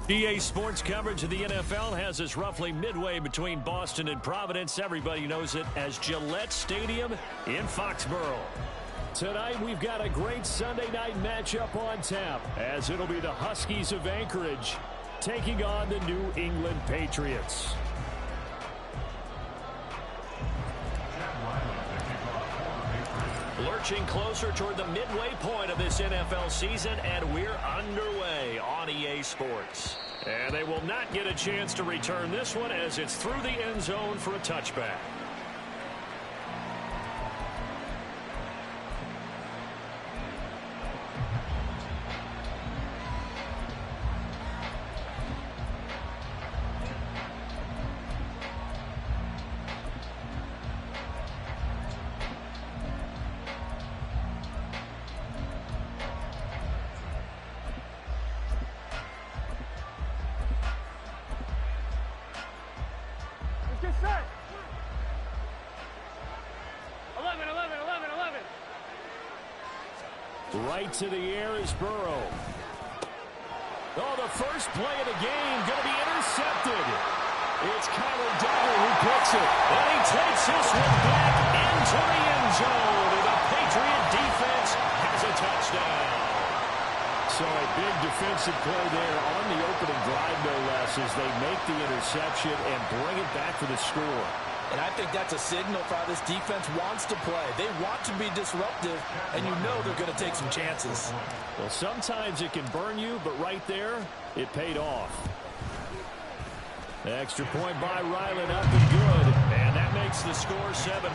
EA Sports coverage of the NFL has us roughly midway between Boston and Providence. Everybody knows it as Gillette Stadium in Foxborough. Tonight, we've got a great Sunday night matchup on tap, as it'll be the Huskies of Anchorage taking on the New England Patriots. Lurching closer toward the midway point of this NFL season, and we're underway on EA Sports. And they will not get a chance to return this one as it's through the end zone for a touchback. Right to the air is Burrow. Oh, the first play of the game going to be intercepted. It's Kyler Duggar who picks it. And he takes this one back into the end zone. And the Patriot defense has a touchdown. So a big defensive play there on the opening drive, no less, as they make the interception and bring it back for the score. And I think that's a signal for how this defense wants to play. They want to be disruptive, and you know they're going to take some chances. Well, sometimes it can burn you, but right there, it paid off. The extra point by Ryland up and good, and that makes the score 7-0.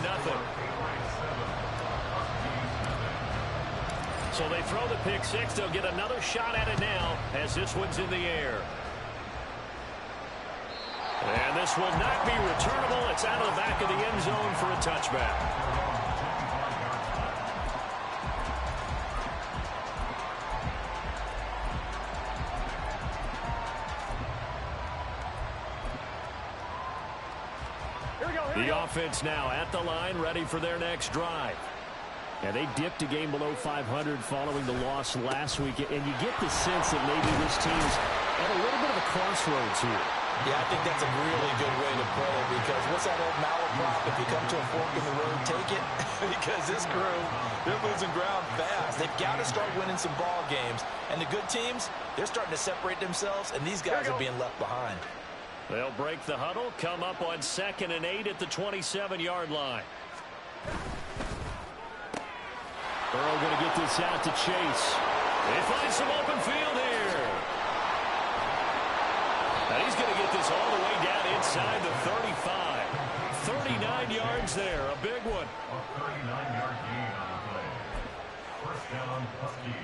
So they throw the pick six. They'll get another shot at it now as this one's in the air. And this will not be returnable. It's out of the back of the end zone for a touchback. The offense now at the line, ready for their next drive. And they dipped a game below 500 following the loss last week. And you get the sense that maybe this team's at a little bit of a crossroads here. Yeah, I think that's a really good way to play it, because what's that old malaprop? If you come to a fork in the road, take it. Because this crew, they're losing ground fast. They've got to start winning some ball games. And the good teams, they're starting to separate themselves, and these guys are being left behind. They'll break the huddle, come up on 2nd and 8 at the 27-yard line. Burrow going to get this out to Chase. They find some open field here. And he's going to get this all the way down inside the 35. 39 yards there, a big one. A 39-yard gain on the play. First down, Huskies.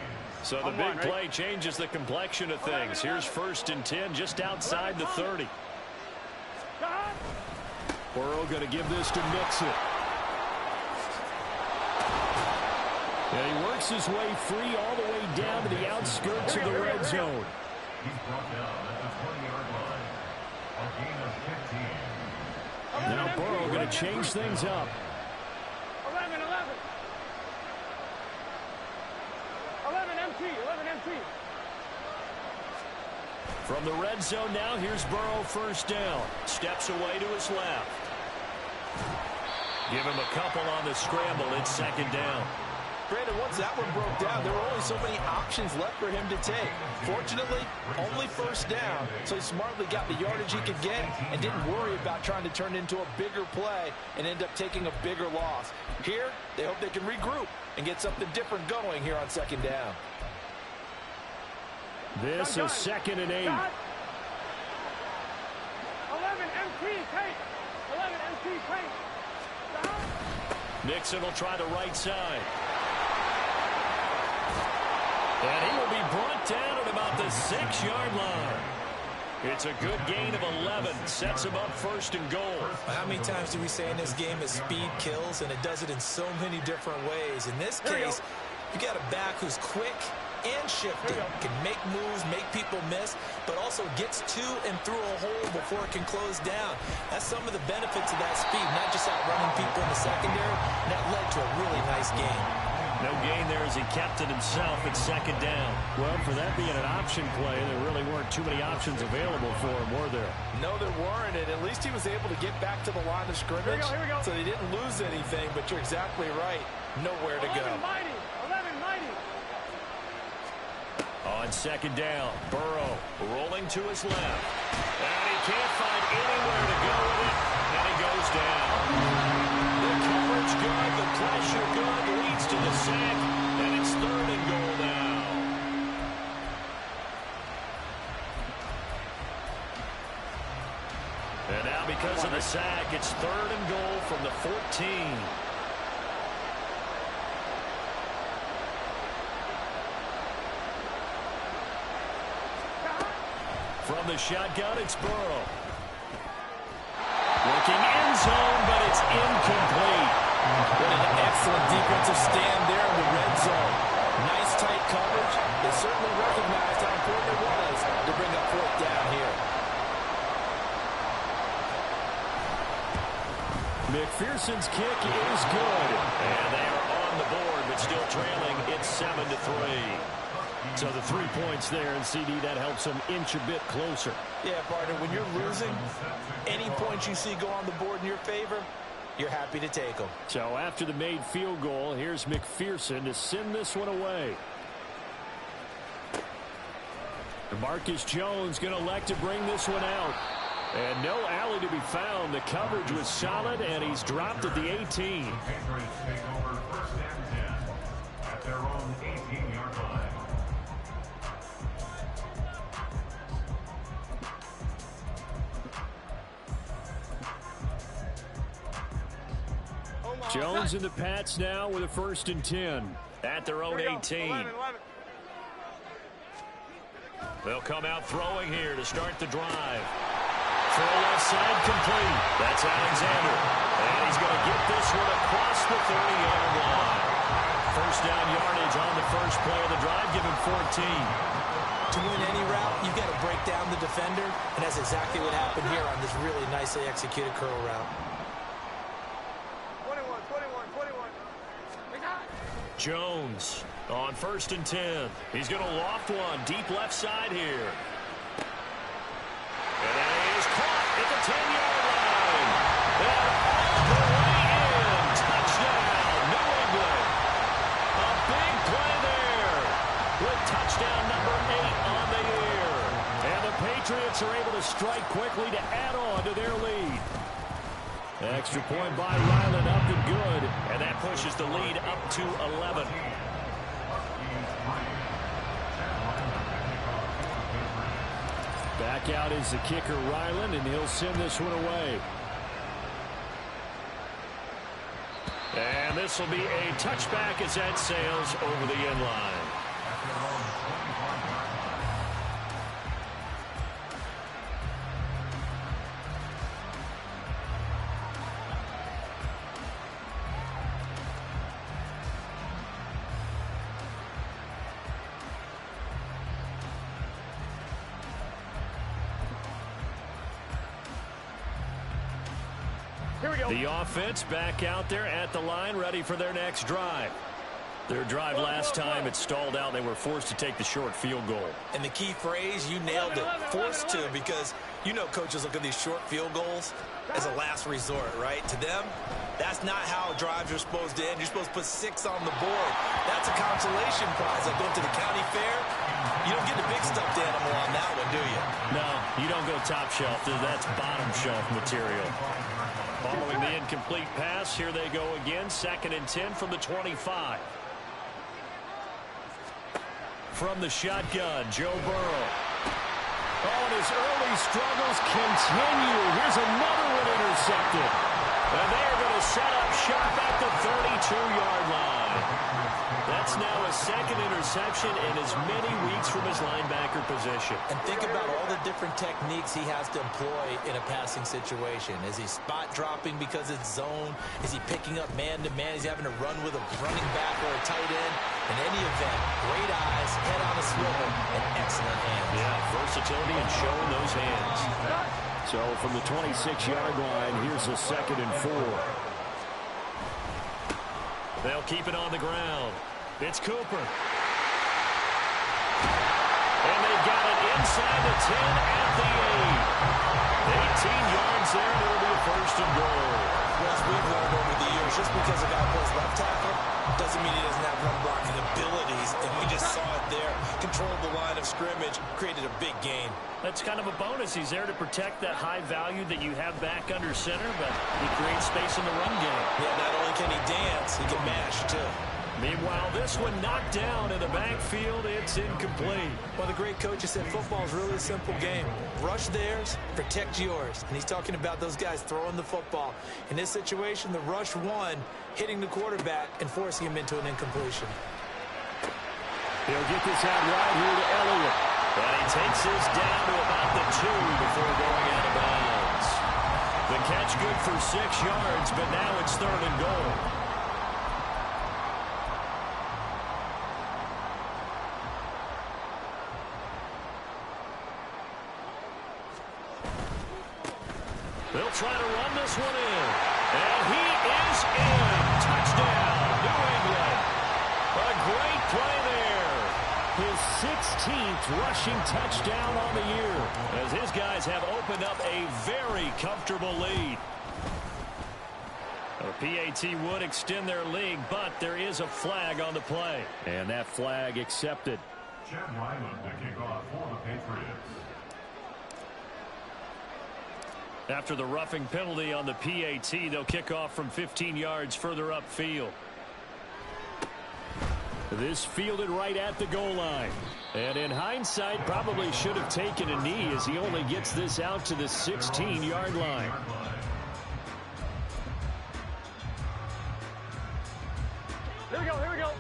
So the big play changes the complexion of things. Here's 1st and 10 just outside the 30. Burrow going to give this to Mixon. And he works his way free all the way down to the outskirts of the red zone. He's brought down at the 20-yard line. A gain of 15. Now Burrow going to change things up. 11 MT. From the red zone now, here's Burrow, first down. Steps away to his left. Give him a couple on the scramble. It's 2nd down. Granted, once that one broke down, there were only so many options left for him to take. Fortunately, only first down, so he smartly got the yardage he could get and didn't worry about trying to turn it into a bigger play and end up taking a bigger loss. Here, they hope they can regroup and get something different going here on 2nd down. This is 2nd and 8. 11 MT, take. 11 MT, take. Nixon will try the right side. And he will be brought down at about the 6-yard line. It's a good gain of 11. Sets him up 1st and goal. How many times do we say in this game that speed kills, and it does it in so many different ways? In this case, you got a back who's quick and shifting, can make moves, make people miss, but also gets to and through a hole before it can close down. That's some of the benefits of that speed, not just outrunning people in the secondary. And that led to a really nice game. No gain there as he kept it himself at second down. Well, for that being an option play, there really weren't too many options available for him, were there? No, there weren't, and at least he was able to get back to the line of scrimmage. Here we go. So he didn't lose anything, but you're exactly right. Nowhere to go. 11 mighty. 11 mighty. On second down, Burrow rolling to his left. And he can't find anywhere to go with it, and he goes down. The coverage good, the pressure good, leads to the sack, and it's 3rd and goal now. And now because of the sack, it's 3rd and goal from the 14. From the shotgun, it's Burrow. Looking end zone, but it's incomplete. What an excellent defensive stand there in the red zone. Nice tight coverage. They certainly recognized how important it was to bring up 4th down here. McPherson's kick is good. And they are on the board, but still trailing. It's 7-3. So the 3 points there, and CD, that helps them inch a bit closer. Yeah, partner, when you're losing, any points you see go on the board in your favor, you're happy to take them. So after the made field goal, here's McPherson to send this one away. Marcus Jones going to elect to bring this one out. And no alley to be found. The coverage was solid, and he's dropped at the 18. Patriots take over 1st and 10 at their own 18-yard line. Jones and the Pats now with a 1st and 10 at their own 18. 11. They'll come out throwing here to start the drive. Throw left side complete. That's Alexander. And he's going to get this one across the 30-yard line. 1st down yardage on the first play of the drive. Give him 14. To win any route, you've got to break down the defender, and that's exactly what happened here on this really nicely executed curl route. 21. Jones on 1st and 10. He's going to loft one deep left side here. And that is caught at the 10-yard line. And all the way in. Touchdown, New England. A big play there with touchdown number 8 on the year. And the Patriots are able to strike quickly to add on to their lead. Extra point by Ryland, up and good. And that pushes the lead up to 11. Back out is the kicker, Ryland, and he'll send this one away. And this will be a touchback as that sails over the end line. The offense back out there at the line, ready for their next drive. Their drive last time, it stalled out. They were forced to take the short field goal. And the key phrase, you nailed it, forced to, because you know coaches look at these short field goals as a last resort, right? To them, that's not how drives are supposed to end. You're supposed to put 6 on the board. That's a consolation prize. Like going to the county fair, you don't get the big stuffed animal on that one, do you? No, you don't go top shelf. That's bottom shelf material. Following the incomplete pass, here they go again. 2nd and 10 from the 25. From the shotgun, Joe Burrow. Oh, and his early struggles continue. Here's another one intercepted. And they are going to set up shop at the 32-yard line. That's now a 2nd interception in as many weeks from his linebacker position. And think about all the different techniques he has to employ in a passing situation. Is he spot dropping because it's zone? Is he picking up man-to-man? Is he having to run with a running back or a tight end? In any event, great eyes, head on a swivel, and excellent hands. Yeah, versatility and showing those hands. So from the 26-yard line, here's a 2nd and 4. They'll keep it on the ground. It's Cooper. And they've got it inside the 10 at the 8. 18 yards there, and it'll be a first and goal. Well, as we've learned over the years, just because a guy plays left tackle doesn't mean he doesn't have run blocking abilities, and we just saw it there. Controlled the line of scrimmage, created a big gain. That's kind of a bonus. He's there to protect that high value that you have back under center, but he creates space in the run game. Yeah, not only can he dance, he can mash, too. Meanwhile, this one knocked down in the backfield. It's incomplete. Well, the great coach has said football is really a simple game. Rush theirs, protect yours. And he's talking about those guys throwing the football. In this situation, the rush won, hitting the quarterback and forcing him into an incompletion. He'll get this out right here to Elliott. And he takes this down to about the 2 before going out of bounds. The catch good for 6 yards, but now it's 3rd and goal. They'll try to run this one in. And he is in. Touchdown, New England. A great play there. His 16th rushing touchdown on the year, as his guys have opened up a very comfortable lead. A PAT would extend their lead, but there is a flag on the play. And that flag accepted. Chad Ryland to kick off for the Patriots. After the roughing penalty on the PAT, they'll kick off from 15 yards further upfield. This fielded right at the goal line. And in hindsight, probably should have taken a knee as he only gets this out to the 16-yard line. Here we go, here we go.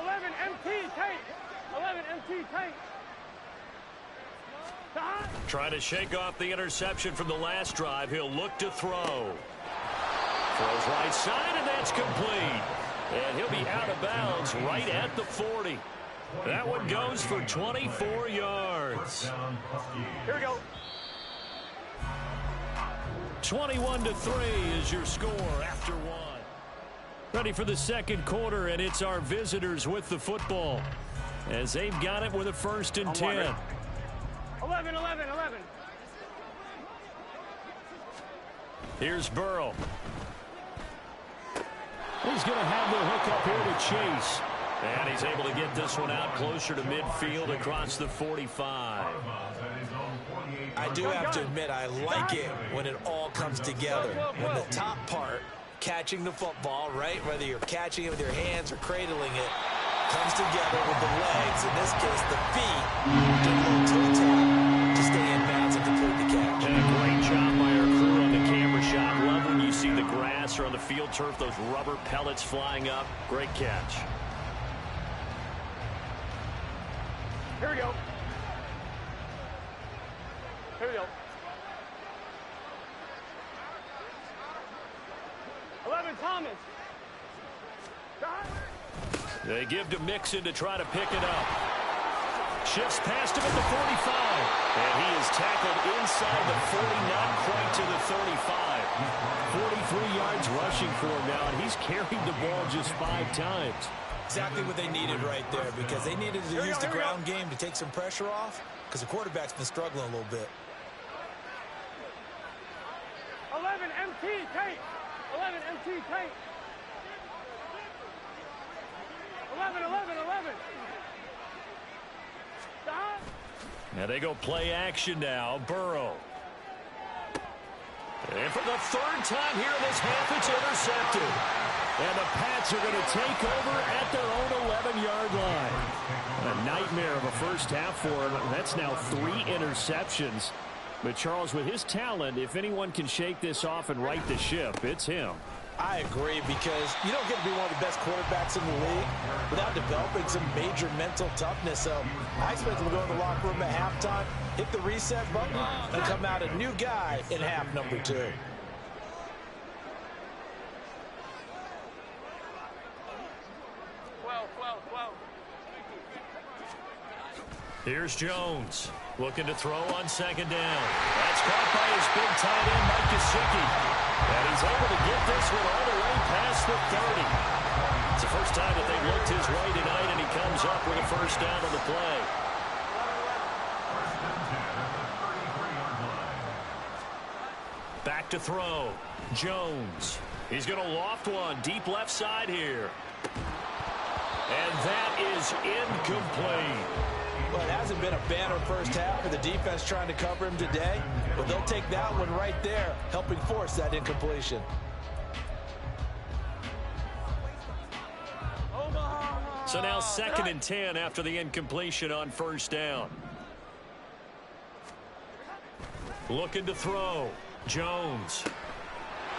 11 MT tape. 11 MT tape. Trying to shake off the interception from the last drive. He'll look to throw. Throws right side, and that's complete. And he'll be out of bounds right at the 40. That one goes for 24 yards. Here we go. 21-3 is your score after one. Ready for the second quarter, and it's our visitors with the football, as they've got it with a 1st and 10. 11. Here's Burrow. He's going to have the hook up here to Chase. And he's able to get this one out closer to midfield across the 45. I do have to admit, I like it when it all comes together. When the top part, catching the football, right, whether you're catching it with your hands or cradling it, comes together with the legs, in this case the feet, do a little toe tap to stay in bounds and complete the catch. And a great job by our crew on the camera shot. Love when you see the grass or on the field turf, those rubber pellets flying up. Great catch. Here we go. Here we go. 11 Thomas. They give to Mixon to try to pick it up. Shifts past him at the 45. And he is tackled inside the 40, not quite to the 35. 43 yards rushing for him now, and he's carried the ball just 5 times. Exactly what they needed right there, because they needed to use the ground game to take some pressure off, because the quarterback's been struggling a little bit. 11 MT tape. 11 MT tape. 11. Stop. Now they go play action now. Burrow. And for the 3rd time here in this half, it's intercepted. And the Pats are going to take over at their own 11-yard line. A nightmare of a first half for him. That's now 3 interceptions. But Charles, with his talent, if anyone can shake this off and right the ship, it's him. I agree, because you don't get to be one of the best quarterbacks in the league without developing some major mental toughness. So I expect him to go in the locker room at halftime, hit the reset button, and come out a new guy in half number 2. Here's Jones looking to throw on second down. That's caught by his big tight end, Mike Gesicki. And he's able to get this one all the way past the 30. It's the first time that they've looked his way tonight, and he comes up with a first down on the play. Back to throw. Jones. He's going to loft one deep left side here. And that is incomplete. Well, it hasn't been a banner first half for the defense trying to cover him today, but they'll take that one right there, helping force that incompletion. So now 2nd and 10 after the incompletion on first down. Looking to throw. Jones.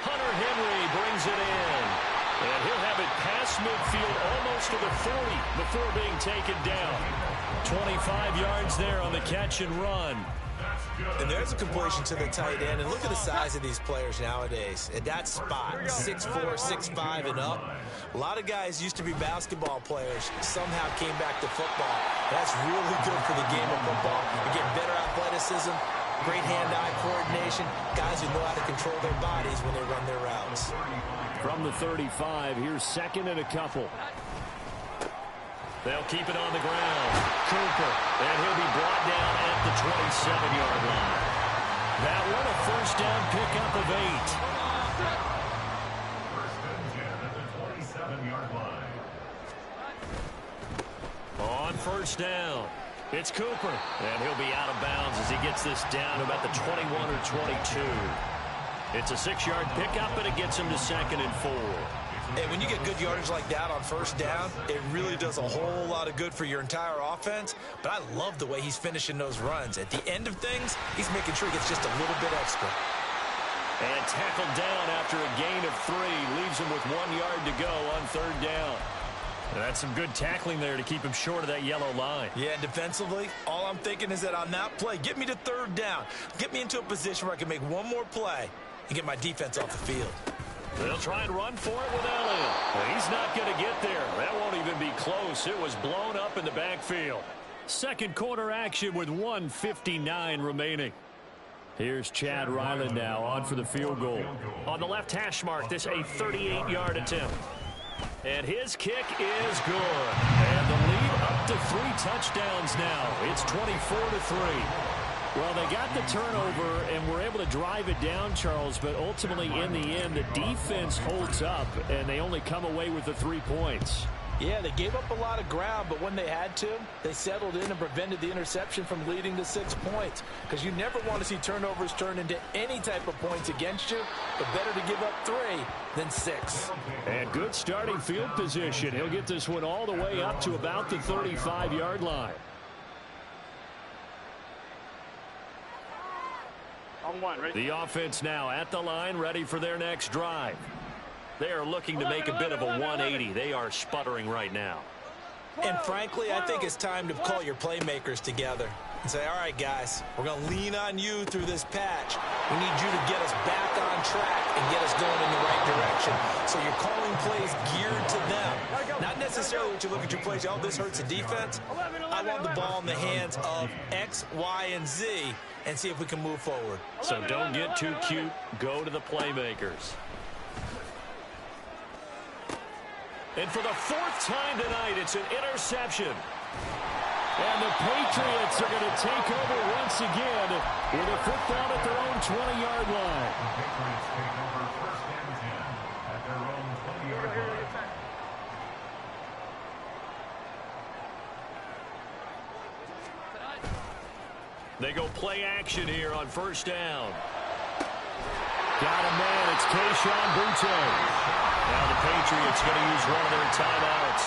Hunter Henry brings it in. And he'll have it past midfield almost to the 40 before being taken down. 25 yards there on the catch and run. And there's a completion to the tight end. And look at the size of these players nowadays. At that spot, 6'4", 6'5", and up. A lot of guys used to be basketball players, somehow came back to football. That's really good for the game of football. You get better athleticism, great hand-eye coordination, guys who know how to control their bodies when they run their routes. From the 35, here's 2nd and a couple. They'll keep it on the ground. Cooper, and he'll be brought down at the 27-yard line. That one a first down pickup of 8. First and 10 at the 27-yard line. On first down, it's Cooper. And he'll be out of bounds as he gets this down to about the 21 or 22. It's a 6-yard pickup, but it gets him to 2nd and 4. And when you get good yardage like that on first down, it really does a whole lot of good for your entire offense. But I love the way he's finishing those runs. At the end of things, he's making sure he gets just a little bit extra. And tackled down after a gain of 3. Leaves him with 1 yard to go on 3rd down. And that's some good tackling there to keep him short of that yellow line. Yeah, and defensively, all I'm thinking is that on that play, get me to 3rd down. Get me into a position where I can make one more play and get my defense off the field. They'll try and run for it with Elliott. Well, he's not going to get there. That won't even be close. It was blown up in the backfield. Second quarter action with 1:59 remaining. Here's Chad Ryland now on for the field goal. On the left hash mark, this a 38-yard attempt. And his kick is good. And the lead up to 3 touchdowns now. It's 24-3. Well, they got the turnover and were able to drive it down, Charles, but ultimately in the end, the defense holds up, and they only come away with the 3 points. Yeah, they gave up a lot of ground, but when they had to, they settled in and prevented the interception from leading to 6 points. Because you never want to see turnovers turn into any type of points against you, but better to give up 3 than 6. And good starting field position. He'll get this one all the way up to about the 35-yard line. The offense now at the line, ready for their next drive. They are looking to make a bit of a 180. They are sputtering right now. And frankly, I think it's time to call your playmakers together and say, all right, guys, we're going to lean on you through this patch. We need you to get us back on track and get us going in the right direction. So you're calling plays geared to them. Not necessarily what you look at your plays, oh, this hurts the defense. I want the ball in the hands of X, Y, and Z and see if we can move forward. So don't get too cute. Go to the playmakers. And for the 4th time tonight, it's an interception. And the Patriots are going to take over once again with a football at their own 20-yard line. The Patriots take over first and 10 at their own 20-yard line. They go play action here on first down. Got a man. It's Kayshon Boutte. Now the Patriots going to use one of their timeouts.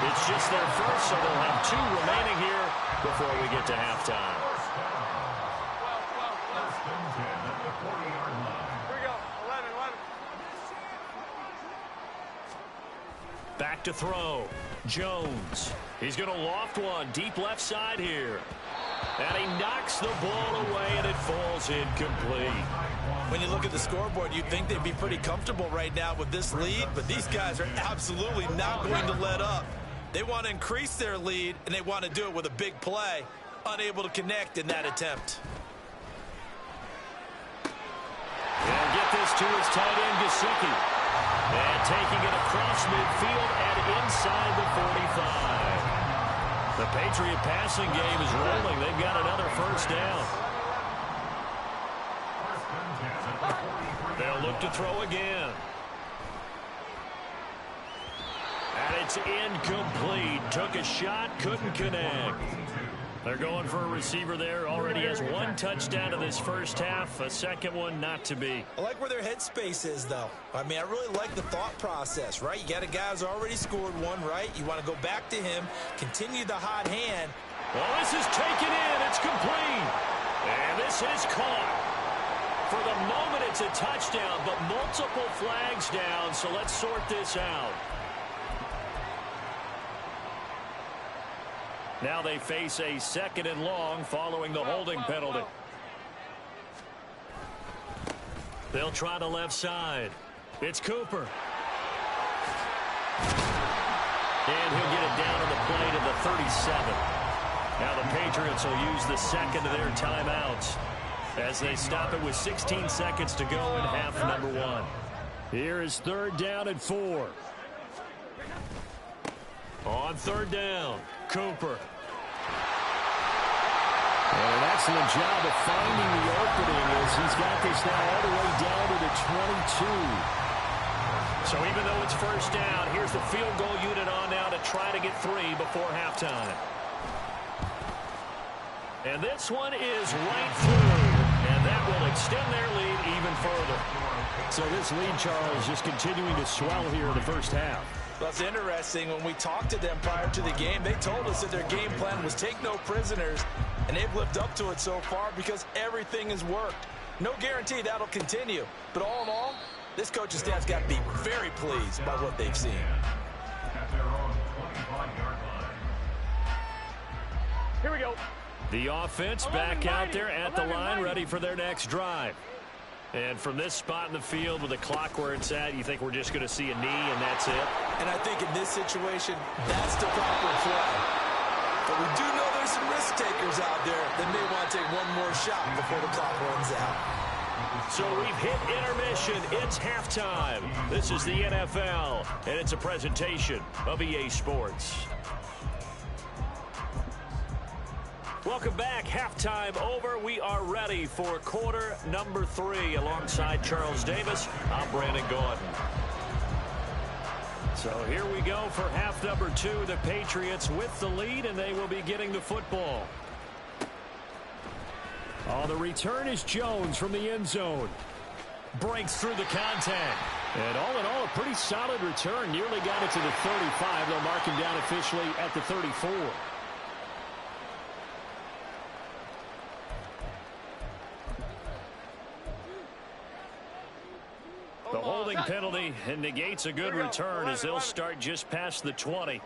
It's just their first, so they'll have 2 remaining here before we get to halftime. First and 10 at the 40-yard line. Here we go. 11. Back to throw. Jones. He's going to loft one deep left side here. And he knocks the ball away, and it falls incomplete. When you look at the scoreboard, you'd think they'd be pretty comfortable right now with this lead, but these guys are absolutely not going to let up. They want to increase their lead, and they want to do it with a big play. Unable to connect in that attempt. And get this to his tight end, Gesicki. And taking it across midfield and inside the 45. The Patriot passing game is rolling. They've got another first down. They'll look to throw again. And it's incomplete. Took a shot, couldn't connect. They're going for a receiver there. Already has one touchdown in this first half. A second one not to be. I like where their headspace is, though. I mean, I really like the thought process, right? You got a guy who's already scored one, right? You want to go back to him, continue the hot hand. Well, this is taken in. It's complete. And this is caught. For the moment, it's a touchdown, but multiple flags down, so let's sort this out. Now they face a second and long following the holding penalty. They'll try the left side. It's Cooper. And he'll get it down on the play to the 37. Now the Patriots will use the second of their timeouts as they stop it with 16 seconds to go in half number one. Here is third down and 4. On third down, Cooper. And an excellent job of finding the opening as he's got this now all the way down to the 22. So even though it's first down, here's the field goal unit on now to try to get 3 before halftime. And this one is right through. And that will extend their lead even further. So this lead, Charles, just continuing to swell here in the first half. Well, it's interesting. When we talked to them prior to the game, they told us that their game plan was take no prisoners, and they've lived up to it so far because everything has worked. No guarantee that'll continue. But all in all, this coaching staff's got to be very pleased by what they've seen. At their own 25-yard line. Here we go. The offense back out there at the line, ready for their next drive. And from this spot in the field with the clock where it's at, you think we're just going to see a knee and that's it? And I think in this situation, that's the proper play. But we do know there's some risk takers out there that may want to take one more shot before the clock runs out. So we've hit intermission. It's halftime. This is the NFL, and it's a presentation of EA Sports. Welcome back. Halftime over. We are ready for quarter number 3. Alongside Charles Davis, I'm Brandon Gordon. So here we go for half number 2. The Patriots with the lead, and they will be getting the football. Oh, the return is Jones from the end zone. Breaks through the contact. And all in all, a pretty solid return. Nearly got it to the 35. They'll mark him down officially at the 34. The holding penalty and negates a good return as they'll start just past the 20.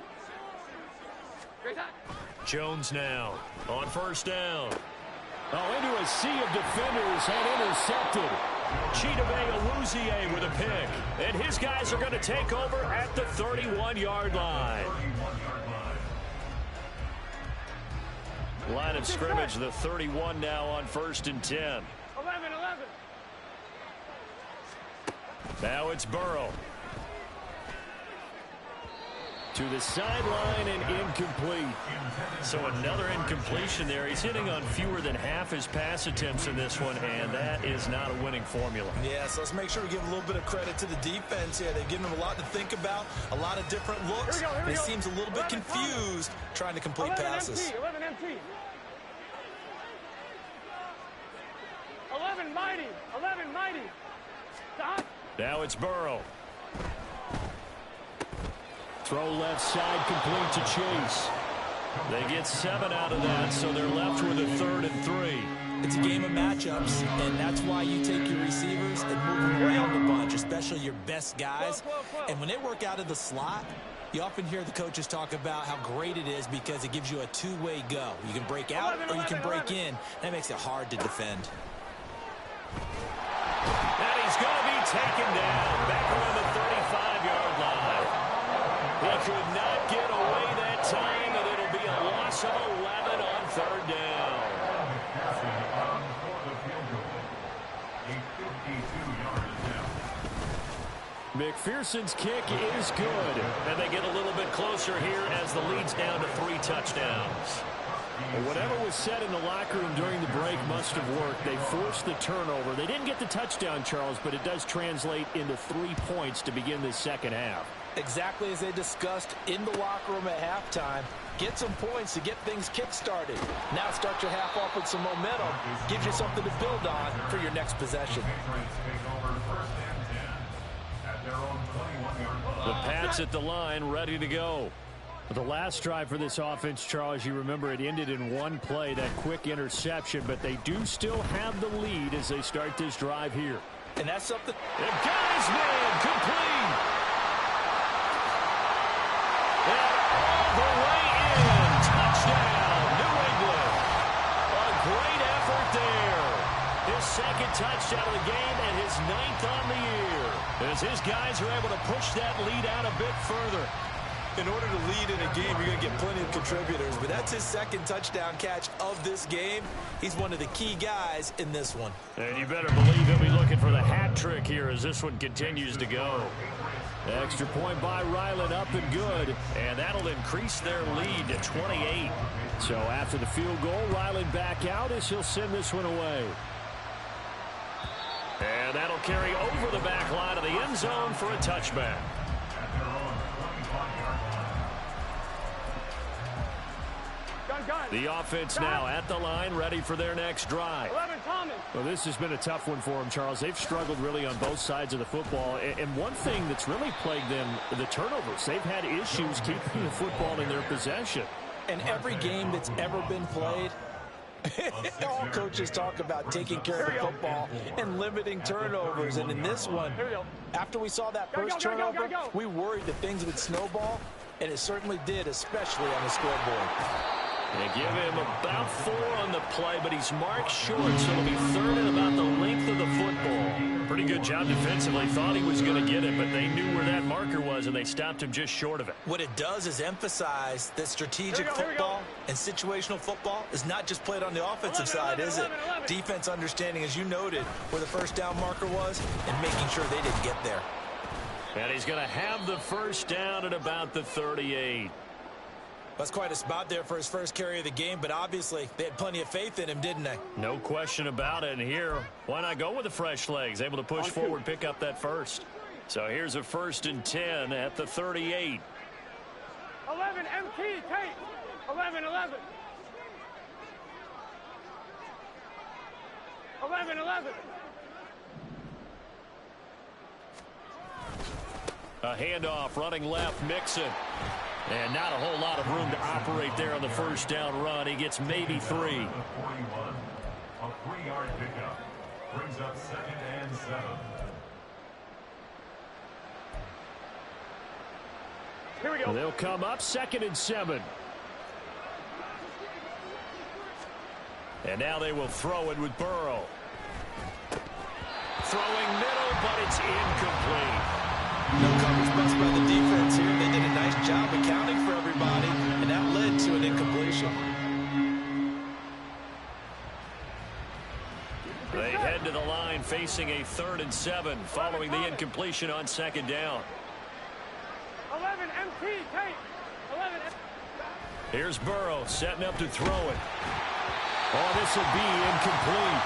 Jones now on first down. Oh, into a sea of defenders and intercepted. Chidobe Awuzie with a pick. And his guys are going to take over at the 31-yard line. Line of scrimmage, the 31 now on first and 10. 11. Now it's Burrow. To the sideline and incomplete. So another incompletion there. He's hitting on fewer than half his pass attempts in this one, and that is not a winning formula. Yeah, so let's make sure we give a little bit of credit to the defense here. They've given him a lot to think about, a lot of different looks. He seems a little bit confused trying to complete passes. 11 empty. 11 mighty. 11 mighty. Stop. Now it's Burrow. Throw left side complete to Chase. They get 7 out of that, so they're left with a 3rd and 3. It's a game of matchups, and that's why you take your receivers and move them around a bunch, especially your best guys. And when they work out of the slot, you often hear the coaches talk about how great it is because it gives you a two-way go. You can break out or you can break in. That makes it hard to defend. And he's going to be taken down back around the 35-yard line. He could not get away loss of 11 on third down. McPherson's kick is good, and they get a little bit closer here as the lead's down to 3 touchdowns. Well, whatever was said in the locker room during the break must have worked. They forced the turnover. They didn't get the touchdown, Charles, but it does translate into 3 points to begin this second half. Exactly as they discussed in the locker room at halftime. Get some points to get things kick-started. Now start your half off with some momentum. Gives you something to build on for your next possession. The Pats at the line, ready to go. The last drive for this offense, Charles, you remember it ended in one play, that quick interception, but they do still have the lead as they start this drive here. And that's something. And guys, man, complete. And all the way in. Touchdown, New England. A great effort there. His second touchdown of the game and his 9th on the year. As his guys are able to push that lead out a bit further. In order to lead in a game, you're going to get plenty of contributors, but that's his second touchdown catch of this game. He's one of the key guys in this one. And you better believe he'll be looking for the hat trick here as this one continues to go. Extra point by Ryland, up and good, and that'll increase their lead to 28. So after the field goal, Ryland back out as he'll send this one away. And that'll carry over the back line of the end zone for a touchback. The offense now at the line, ready for their next drive. Well, this has been a tough one for them, Charles. They've struggled really on both sides of the football. And one thing that's really plagued them, the turnovers. They've had issues keeping the football in their possession. And every game that's ever been played, all coaches talk about taking care of the football and limiting turnovers. And in this one, after we saw that first turnover, we worried that things would snowball, and it certainly did, especially on the scoreboard. They give him about 4 on the play, but he's marked short, so it'll be 3rd and about the length of the football. Pretty good job defensively. Thought he was going to get it, but they knew where that marker was, and they stopped him just short of it. What it does is emphasize that strategic football and situational football is not just played on the offensive side, is it? Defense understanding, as you noted, where the first down marker was and making sure they didn't get there. And he's going to have the first down at about the 38. That's quite a spot there for his first carry of the game, but obviously they had plenty of faith in him, didn't they? No question about it. And here, why not go with the fresh legs? Able to push forward, pick up that first. So here's a 1st and 10 at the 38. 11 MT, Tate. 11. 11. A handoff, running left, Mixon. And not a whole lot of room to operate there on the first down run. He gets maybe 3. A 3-yard pickup brings up 2nd and 7. Here we go. They'll come up 2nd and 7. And now they will throw it with Burrow. Throwing middle, but it's incomplete. No coverage bust by the defense here. They did a nice job accounting for everybody, and that led to an incompletion. They head to the line facing a 3rd and 7 following the incompletion on 2nd down. 11 MT, Tate. 11. Here's Burrow setting up to throw it. Oh, this will be incomplete.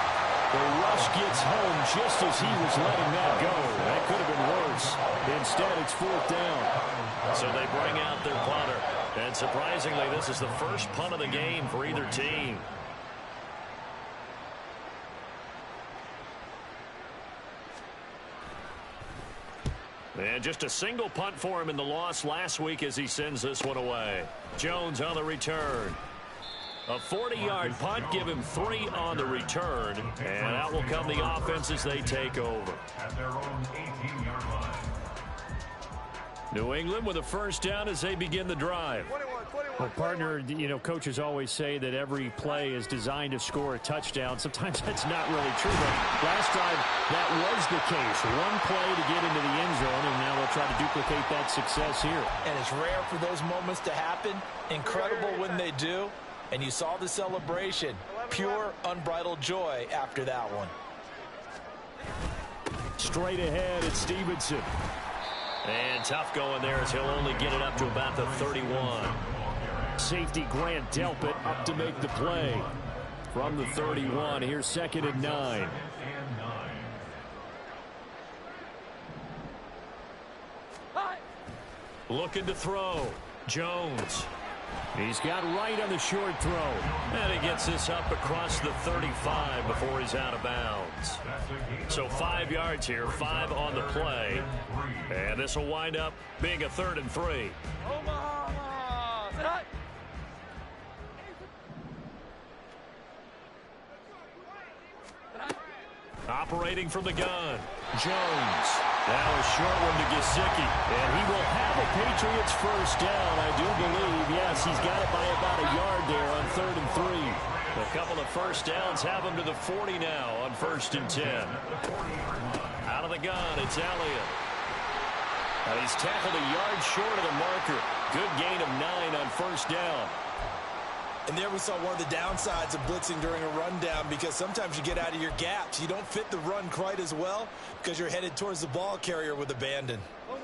The rush gets home just as he was letting that go. That could have been worse. Instead, it's 4th down. So they bring out their punter. And surprisingly, this is the first punt of the game for either team. And just a single punt for him in the loss last week as he sends this one away. Jones on the return. A 40-yard punt, give him 3 on the return. And out will come the offense as they take over. At their own 18-yard line. New England with a first down as they begin the drive. Well, partner, you know, coaches always say that every play is designed to score a touchdown. Sometimes that's not really true, but last drive, that was the case. One play to get into the end zone, and now they'll try to duplicate that success here. And it's rare for those moments to happen. Incredible when they do. And you saw the celebration. Pure, unbridled joy after that one. Straight ahead, it's Stevenson. And tough going there as he'll only get it up to about the 31. Safety Grant Delpit up to make the play. From the 31, here's 2nd and 9. Looking to throw. Jones. He's got right on the short throw. And he gets this up across the 35 before he's out of bounds. So 5 yards here, 5 on the play. And this will wind up being a 3rd and 3. Operating from the gun. Jones. Now a short one to Gesicki. And he will have a Patriots first down, I do believe. Yes, he's got it by about a yard there on 3rd and 3. A couple of first downs have him to the 40 now on 1st and 10. Out of the gun, it's Elliott. Now he's tackled a yard short of the marker. Good gain of 9 on 1st down. And there we saw one of the downsides of blitzing during a rundown, because sometimes you get out of your gaps. You don't fit the run quite as well because you're headed towards the ball carrier with abandon.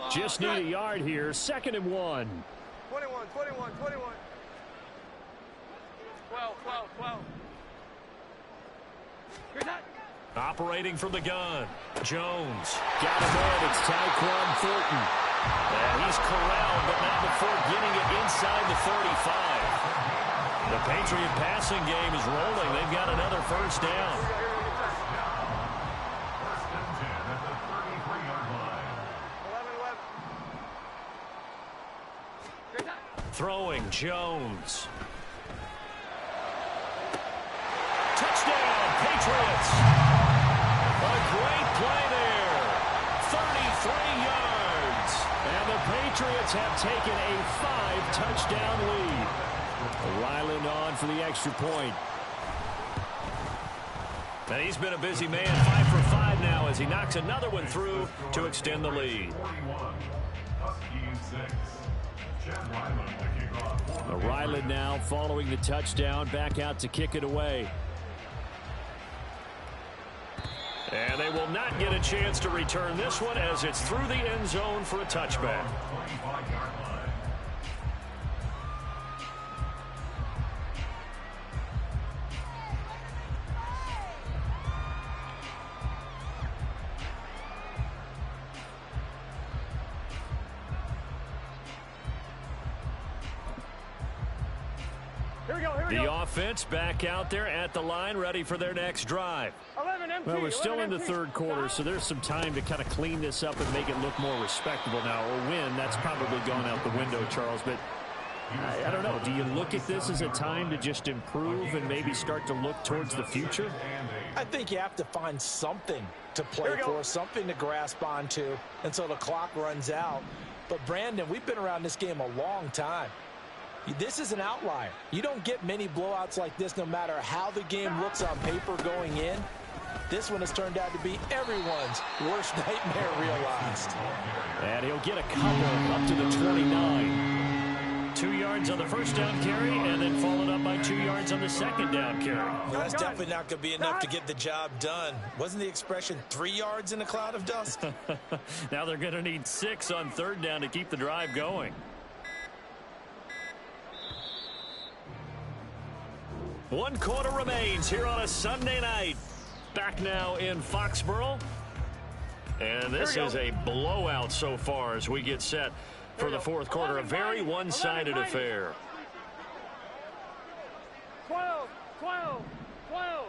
Just need a yard here. 2nd and 1. 21, 21, 21. 12, 12, 12. Here's that. Operating from the gun. Jones. Got him in. It's Tyquan Thornton. And he's corralled, but not before getting it inside the 35. The Patriot passing game is rolling. They've got another first down. Throwing Jones. Touchdown, Patriots. A great play there. 33 yards. And the Patriots have taken a 5-touchdown lead. Ryland on for the extra point. And he's been a busy man. 5 for 5 now as he knocks another one through to extend the lead. Ryland now following the touchdown, back out to kick it away. And they will not get a chance to return this one as it's through the end zone for a touchback. The offense back out there at the line, ready for their next drive. 11 empty. Well, we're still in the empty. 3rd quarter, so there's some time to kind of clean this up and make it look more respectable. Now, a win, that's probably gone out the window, Charles, but I don't know. Do you look at this as a time to just improve and maybe start to look towards the future? I think you have to find something to play for, something to grasp onto until the clock runs out. But, Brandon, we've been around this game a long time. This is an outlier. You don't get many blowouts like this no matter how the game looks on paper going in. This one has turned out to be everyone's worst nightmare realized. And he'll get a couple up to the 29. 2 yards on the first down carry and then followed up by 2 yards on the second down carry. Well, that's definitely not going to be enough to get the job done. Wasn't the expression 3 yards in a cloud of dust? Now they're going to need 6 on 3rd down to keep the drive going. 1 quarter remains here on a Sunday night. Back now in Foxborough. And this is a blowout so far as we get set for the 4th quarter. A very one-sided affair. 12, 12, 12.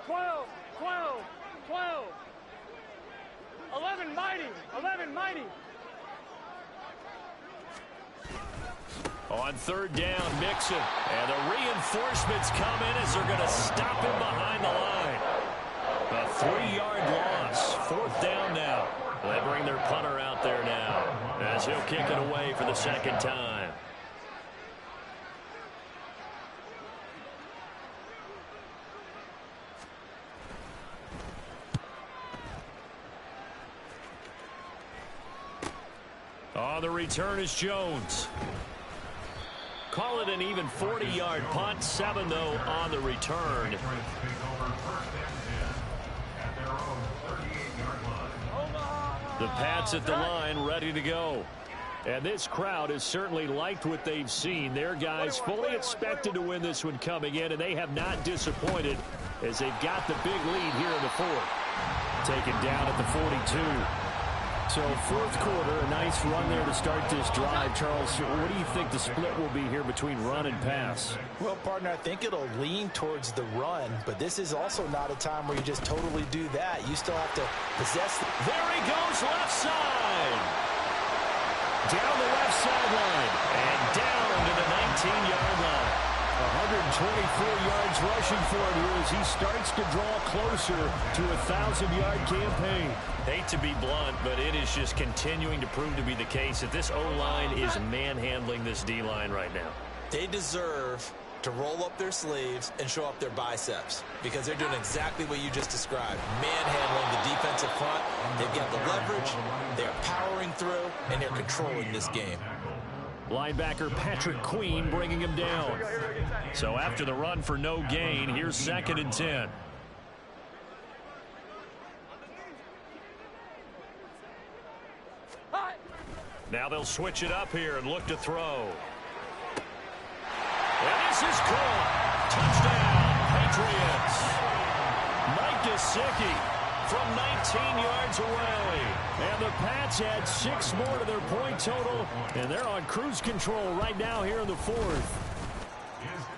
12, 12, 12. 11 mighty, 11 mighty. On 3rd down, Mixon. And the reinforcements come in as they're going to stop him behind the line. A 3-yard loss. 4th down now. They bring their punter out there now as he'll kick it away for the 2nd time. On the return is Jones. Call it an even 40-yard punt. 7, though, on the return. The Pats at the line ready to go. And this crowd has certainly liked what they've seen. Their guys fully expected to win this one coming in, and they have not disappointed as they've got the big lead here in the 4th. Taken down at the 42. So 4th quarter, a nice run there to start this drive. Charles, what do you think the split will be here between run and pass? Well, partner, I think it'll lean towards the run, but this is also not a time where you just totally do that. You still have to possess. There he goes, left side. Down the left sideline and down to the 19-yard line. 124 yards rushing for him here as he starts to draw closer to a 1,000-yard campaign. Hate to be blunt, but it is just continuing to prove to be the case that this O-line is manhandling this D-line right now. They deserve to roll up their sleeves and show up their biceps because they're doing exactly what you just described. Manhandling the defensive front. They've got the leverage, they're powering through, and they're controlling this game. Linebacker Patrick Queen bringing him down. So after the run for no gain, here's 2nd and 10. Now they'll switch it up here and look to throw. And this is caught. Touchdown, Patriots. Mike Gesicki from 19 yards away. And the Pats add 6 more to their point total, and they're on cruise control right now here in the 4th.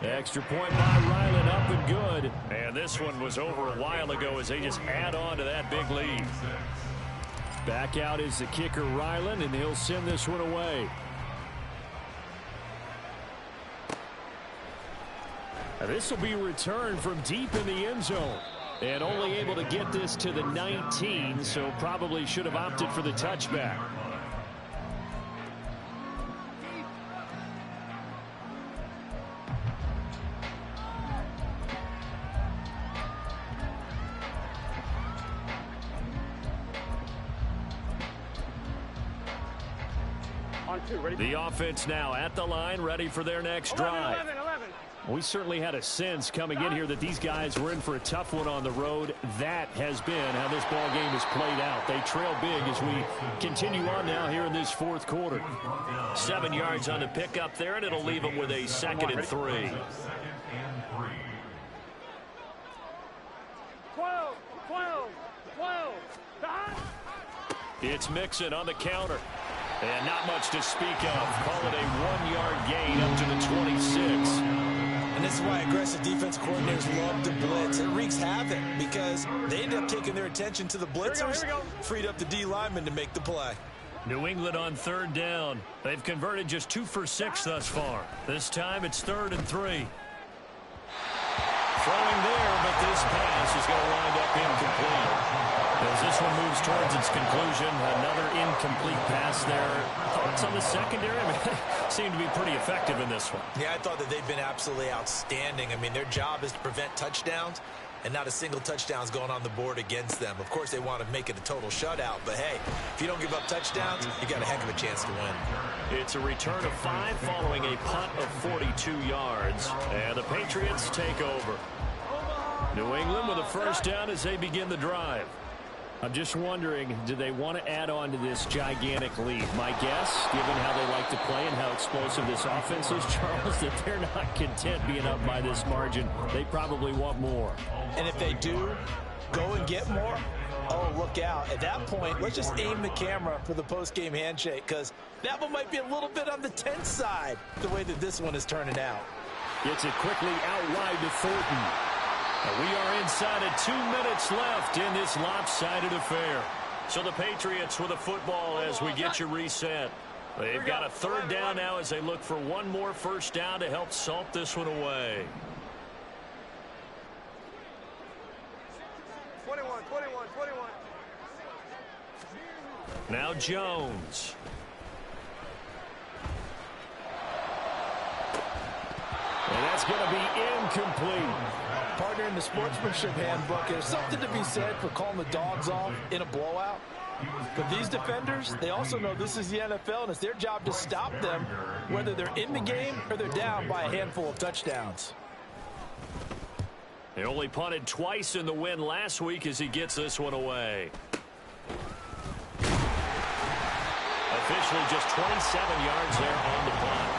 Extra point by Ryland, up and good. And this one was over a while ago as they just add on to that big lead. Back out is the kicker, Ryland, and he'll send this one away. This will be returned from deep in the end zone. And only able to get this to the 19, so probably should have opted for the touchback. The offense now at the line, ready for their next drive. 11. We certainly had a sense coming in here that these guys were in for a tough one on the road. That has been how this ball game has played out. They trail big as we continue on now here in this 4th quarter. 7 yards on the pickup there, and it'll leave them with a 2nd and 3. 12. It's Mixon on the counter. And not much to speak of. Call it a 1-yard gain up to the 26. And this is why aggressive defensive coordinators love to blitz. It wreaks havoc because they end up taking their attention to the blitzers, freed up the D lineman to make the play. New England on 3rd down. They've converted just 2 for 6 thus far. This time it's 3rd and 3. Throwing there, but this pass is going to wind up incomplete. As this one moves towards its conclusion, another incomplete pass there. Thoughts on the secondary? I mean, they seem to be pretty effective in this one. Yeah, I thought that they've been absolutely outstanding. I mean, their job is to prevent touchdowns, and not a single touchdown is going on the board against them. Of course, they want to make it a total shutout, but hey, if you don't give up touchdowns, you got a heck of a chance to win. It's a return of 5 following a punt of 42 yards, and the Patriots take over. New England with a 1st down as they begin the drive. I'm just wondering, do they want to add on to this gigantic lead? My guess, given how they like to play and how explosive this offense is, Charles, that they're not content being up by this margin. They probably want more. And if they do go and get more, oh, look out. At that point, let's just aim the camera for the post-game handshake because that one might be a little bit on the tense side, the way that this one is turning out. Gets it quickly out wide to Thornton. And we are inside of 2 minutes left in this lopsided affair. So the Patriots with a football as we get you reset. They've got a 3rd down now as they look for one more 1st down to help salt this one away. 21. Now Jones. And that's going to be incomplete. Partner, in the sportsmanship handbook, there's something to be said for calling the dogs off in a blowout. But these defenders, they also know this is the NFL, and it's their job to stop them, whether they're in the game or they're down by a handful of touchdowns. They only punted twice in the win last week as he gets this one away. Officially just 27 yards there on the punt.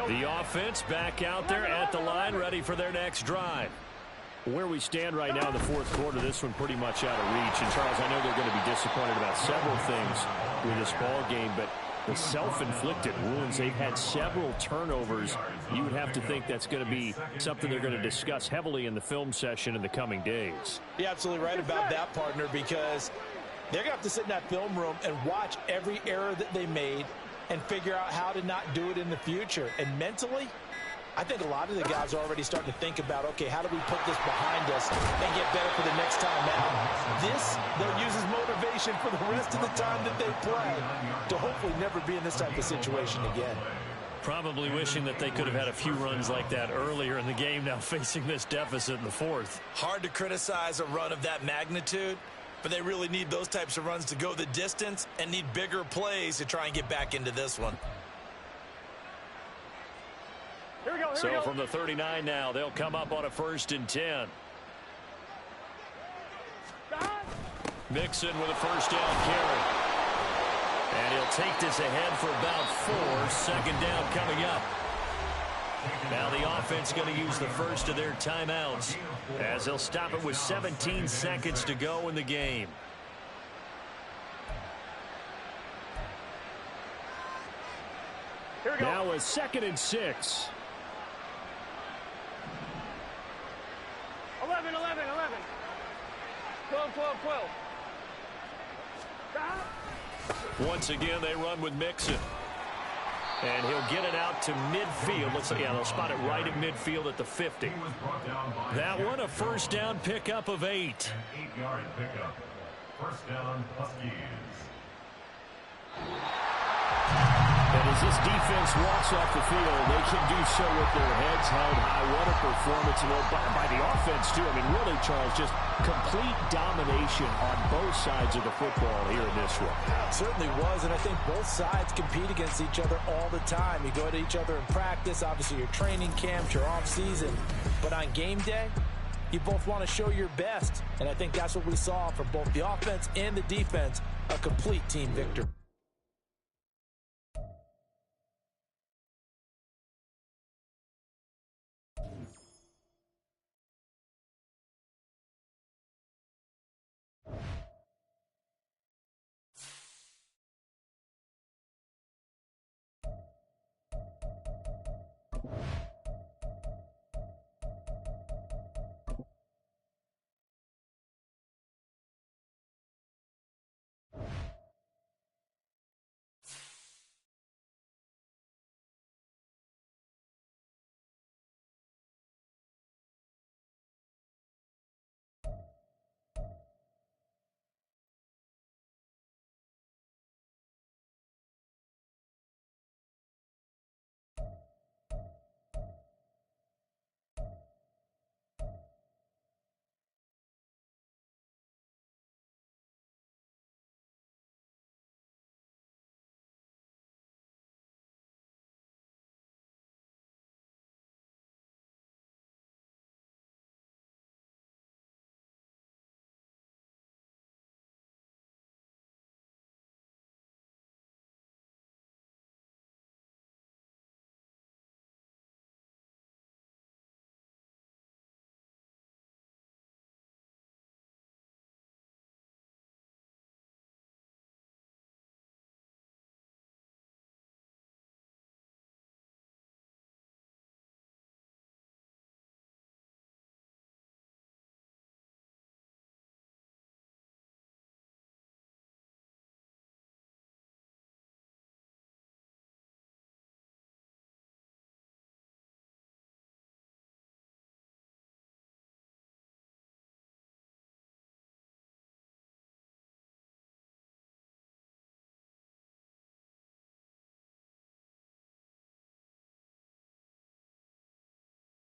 The offense back out there at the line, ready for their next drive. Where we stand right now in the fourth quarter, this one pretty much out of reach. And, Charles, I know they're going to be disappointed about several things with this ball game, but the self-inflicted wounds, they've had several turnovers. You would have to think that's going to be something they're going to discuss heavily in the film session in the coming days. You're absolutely right about that, partner, because they're going to have to sit in that film room and watch every error that they made and figure out how to not do it in the future. And mentally, I think a lot of the guys are already starting to think about, okay, how do we put this behind us and get better for the next time out? This, they'll use as motivation for the rest of the time that they play to hopefully never be in this type of situation again. Probably wishing that they could have had a few runs like that earlier in the game, now facing this deficit in the fourth. Hard to criticize a run of that magnitude, but they really need those types of runs to go the distance and need bigger plays to try and get back into this one. So from the 39 now, they'll come up on a 1st and 10. Mixon with a first down carry. And he'll take this ahead for about 4. Second down coming up. Now the offense going to use the first of their timeouts as they'll stop it with 17 seconds to go in the game. Now a 2nd and 6. 11, 11, 11. 12, 12, 12. Once again, they run with Mixon. And he'll get it out to midfield. Looks like, yeah, they'll spot it right at midfield at the 50. That one, a first down pickup of 8. An 8-yard pickup. First down, Huskies. And as this defense walks off the field, they can do so with their heads held high. What a performance, and by the offense, too. I mean, really, Charles, just complete domination on both sides of the football here in this one. It certainly was, and I think both sides compete against each other all the time. You go to each other in practice, obviously your training camps, your off-season. But on game day, you both want to show your best. And I think that's what we saw from both the offense and the defense, a complete team victory.